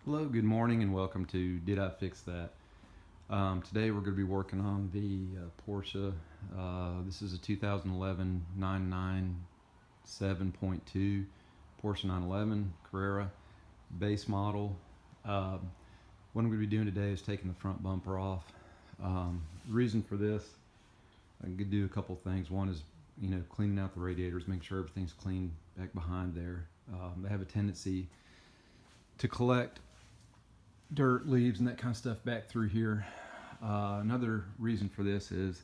Hello, good morning, and welcome to Did I Fix That? Today we're going to be working on the Porsche. This is a 2011 997.2 Porsche 911 Carrera base model. What I'm going to be doing today is taking the front bumper off. The reason for this, I can do a couple things. One is, cleaning out the radiators, making sure everything's clean back behind there. They have a tendency to collect dirt, leaves, and that kind of stuff back through here. Another reason for this is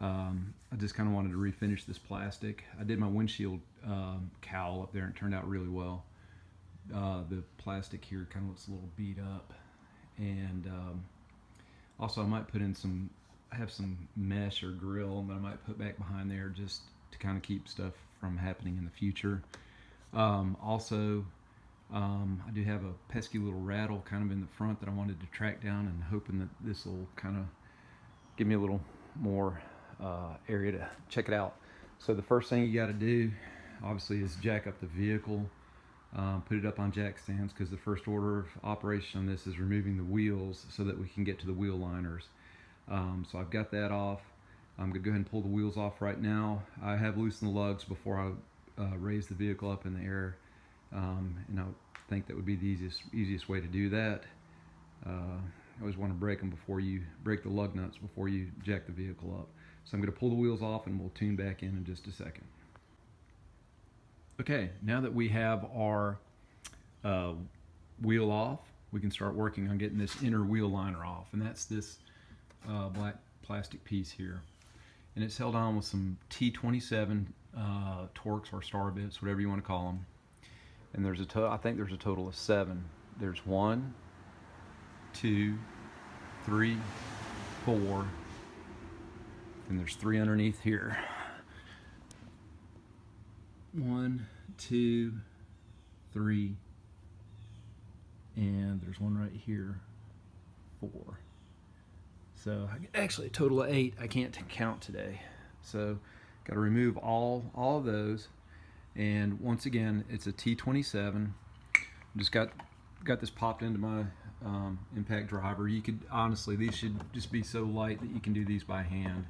I just kind of wanted to refinish this plastic. I did my windshield cowl up there and it turned out really well. The plastic here kind of looks a little beat up, and also I might put in I have some mesh or grill that I might put back behind there just to kind of keep stuff from happening in the future. I do have a pesky little rattle kind of in the front that I wanted to track down, and hoping that this will kind of give me a little more area to check it out. So the first thing you got to do, obviously, is jack up the vehicle, put it up on jack stands, because the first order of operation on this is removing the wheels so that we can get to the wheel liners. So I've got that off. I'm going to go ahead and pull the wheels off right now. I have loosened the lugs before I raise the vehicle up in the air. And I think that would be the easiest way to do that. I always want to break the lug nuts before you jack the vehicle up. So I'm going to pull the wheels off and we'll tune back in just a second. Okay, now that we have our wheel off, we can start working on getting this inner wheel liner off, and that's this black plastic piece here. And it's held on with some T27 Torx or star bits, whatever you want to call them. And I think there's a total of 7. There's 1, 2, 3, 4, and there's 3 underneath here. 1, 2, 3, and there's one right here, 4. So actually a total of 8. I can't count today. So got to remove all of those. And once again, it's a T27. Just got this popped into my impact driver. You could honestly, these should just be so light that you can do these by hand.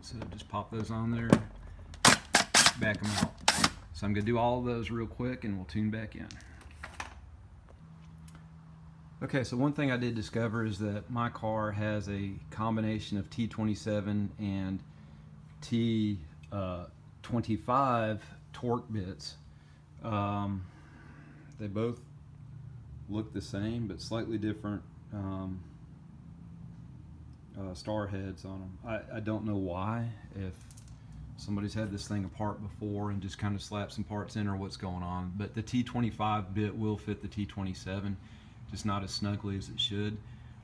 So just pop those on there, back them out. So I'm gonna do all of those real quick and we'll tune back in. Okay, so one thing I did discover is that my car has a combination of T27 and T25 torque bits. They both look the same, but slightly different star heads on them. I don't know why, if somebody's had this thing apart before and just kind of slapped some parts in, or what's going on. But the T25 bit will fit the T27, just not as snugly as it should.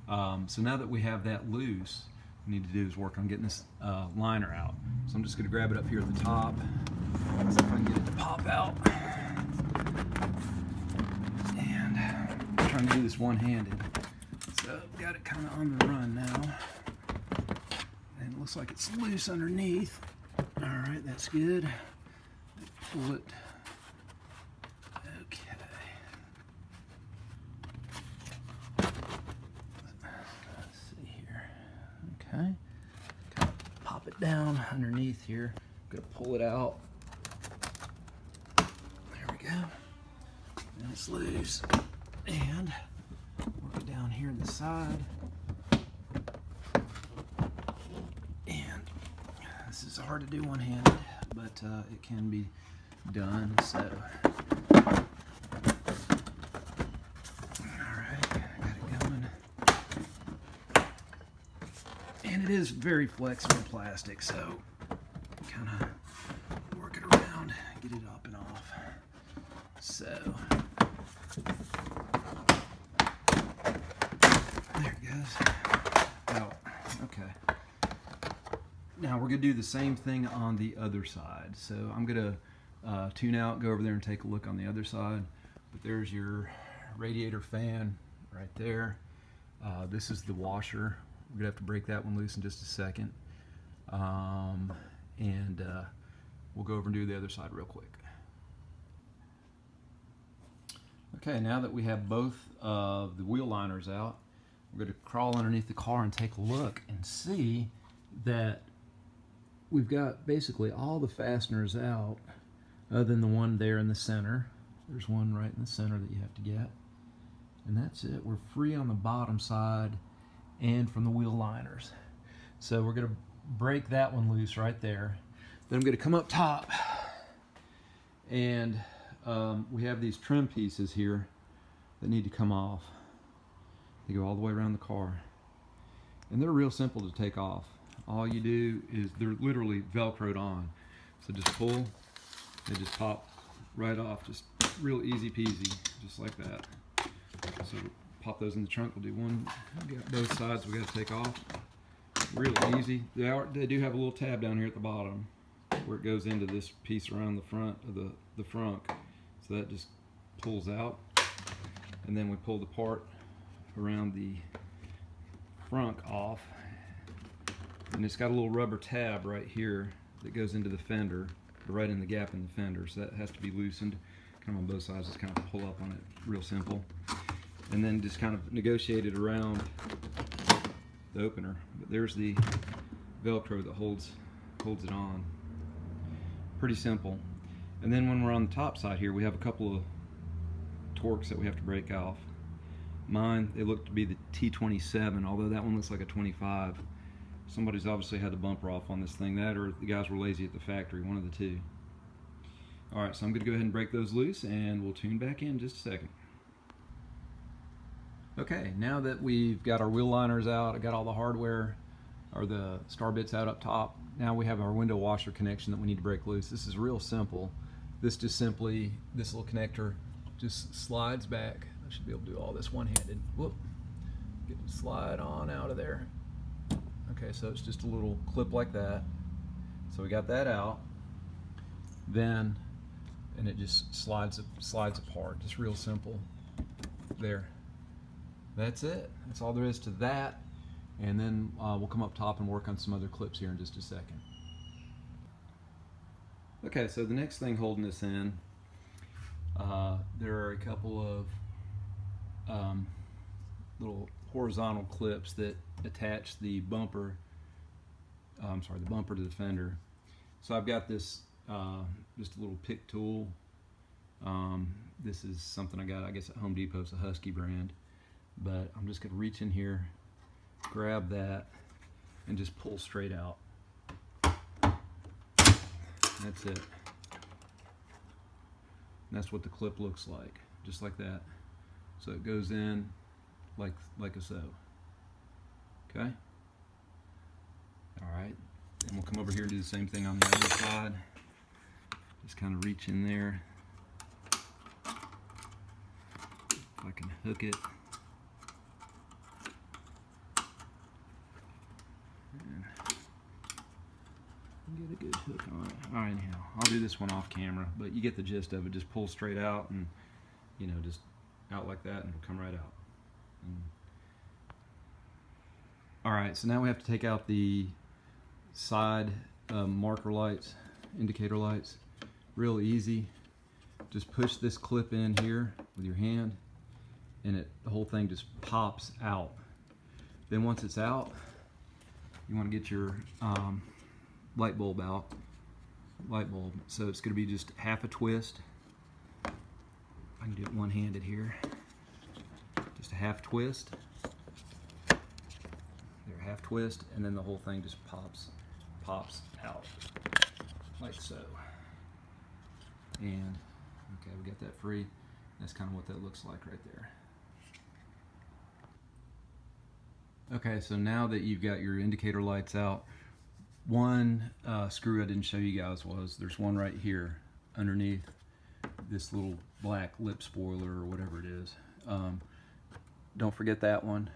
So now that we have that loose, what we need to do is work on getting this liner out. So I'm just going to grab it up here at the top, see if I can get it to pop out. And I'm trying to do this one-handed. So I've got it kind of on the run now. And it looks like it's loose underneath. Alright, that's good. Pull it. Okay. Let's see here. Okay. Pop it down underneath here. I'm going to pull it out. There we go. And it's loose. And work it down here on the side. And this is hard to do one-handed, but it can be done. So, alright, got it going. And it is very flexible plastic, so kind of work it around, get it up and off. So there it goes. Oh, okay. Now we're going to do the same thing on the other side. So I'm going to tune out, go over there and take a look on the other side. But there's your radiator fan right there. This is the washer. We're going to have to break that one loose in just a second. We'll go over and do the other side real quick. Okay, now that we have both of the wheel liners out, we're going to crawl underneath the car and take a look and see that we've got basically all the fasteners out other than the one there in the center. There's one right in the center that you have to get. And that's it. We're free on the bottom side and from the wheel liners. So we're going to break that one loose right there. Then I'm going to come up top, and we have these trim pieces here that need to come off. They go all the way around the car, and they're real simple to take off. All you do is, they're literally velcroed on, so just pull, they just pop right off, just real easy peasy, just like that. So pop those in the trunk. We'll do one. We got both sides we got to take off. Real easy. They do have a little tab down here at the bottom where it goes into this piece around the front of the frunk. So that just pulls out, and then we pull the part around the frunk off, and it's got a little rubber tab right here that goes into the fender, or right in the gap in the fender. So that has to be loosened kind of on both sides. Just kind of pull up on it, real simple, and then just kind of negotiate it around the opener. But there's the Velcro that holds it on. Pretty simple. And then when we're on the top side here, we have a couple of torques that we have to break off. Mine, they look to be the T27, although that one looks like a 25. Somebody's obviously had the bumper off on this thing, that or the guys were lazy at the factory, one of the two. Alright, so I'm going to go ahead and break those loose, and we'll tune back in just a second. Okay, now that we've got our wheel liners out, I got all the hardware, or the star bits out up top, now we have our window washer connection that we need to break loose. This is real simple. This just simply, this little connector just slides back. I should be able to do all this one-handed. Whoop. Get it, slide on out of there. Okay, so it's just a little clip like that. So we got that out. Then, and it just slides apart. Just real simple. There. That's it. That's all there is to that. And then we'll come up top and work on some other clips here in just a second. Okay, so the next thing holding this in, there are a couple of little horizontal clips that attach the bumper, the bumper to the fender. So I've got this, just a little pick tool. This is something I got, I guess, at Home Depot. It's a Husky brand. But I'm just going to reach in here, grab that, and just pull straight out. That's it. And that's what the clip looks like, just like that. So it goes in like a so. Okay? Alright, and we'll come over here and do the same thing on the other side. Just kind of reach in there. If I can hook it. Get a good hook on it. Alright, anyhow, I'll do this one off camera, but you get the gist of it. Just pull straight out, and you know, just out like that, and it'll come right out. Alright, so now we have to take out the side marker lights, indicator lights. Real easy. Just push this clip in here with your hand, and the whole thing just pops out. Then once it's out, you want to get your light bulb out. So it's going to be just half a twist. I can do it one-handed here. Just a half twist. There, half twist, and then the whole thing just pops out like so. And okay, we got that free. That's kind of what that looks like right there. Okay, so now that you've got your indicator lights out, one screw I didn't show you guys was, there's one right here underneath this little black lip spoiler or whatever it is. Don't forget that one.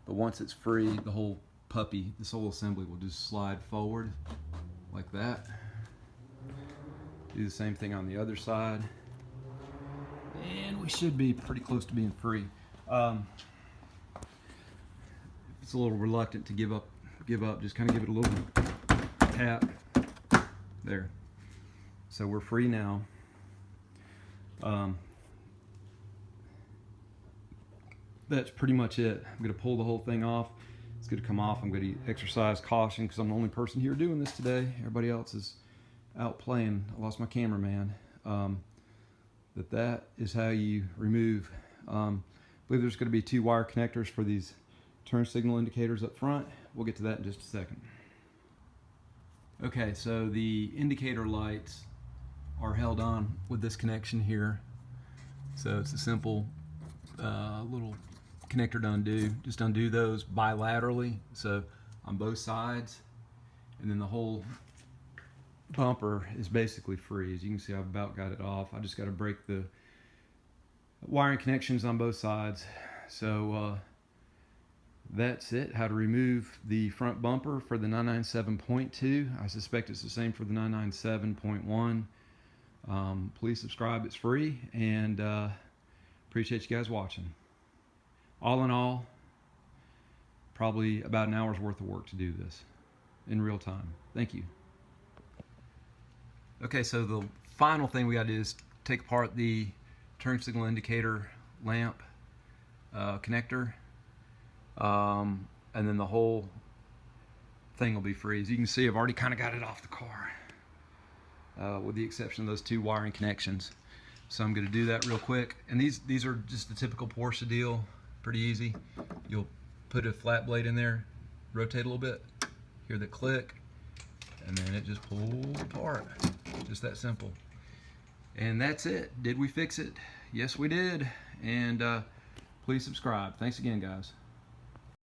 But once it's free, the whole puppy, this whole assembly will just slide forward like that. Do the same thing on the other side. And we should be pretty close to being free. It's a little reluctant to give up, just kind of give it a little tap. There. So we're free now. that's pretty much it. I'm going to pull the whole thing off. It's going to come off. I'm going to exercise caution because I'm the only person here doing this today. Everybody else is out playing. I lost my cameraman. That is how you remove. I believe there's going to be 2 wire connectors for these turn signal indicators up front. We'll get to that in just a second. Okay, so the indicator lights are held on with this connection here. So it's a simple little connector to undo. Just undo those bilaterally, so on both sides, and then the whole bumper is basically free. As you can see, I've about got it off. I just got to break the wiring connections on both sides. So that's it. How to remove the front bumper for the 997.2. I suspect it's the same for the 997.1. Please subscribe. It's free, and appreciate you guys watching. All in all, probably about an hour's worth of work to do this in real time. Thank you. Okay, so the final thing we got to do is take apart the turn signal indicator lamp connector, and then the whole thing will be free. As you can see, I've already kind of got it off the car, with the exception of those 2 wiring connections. So I'm going to do that real quick. And these are just the typical Porsche deal, pretty easy. You'll put a flat blade in there, rotate a little bit, hear the click, and then it just pulls apart. Just that simple. And that's it. Did we fix it? Yes, we did. And please subscribe. Thanks again, guys.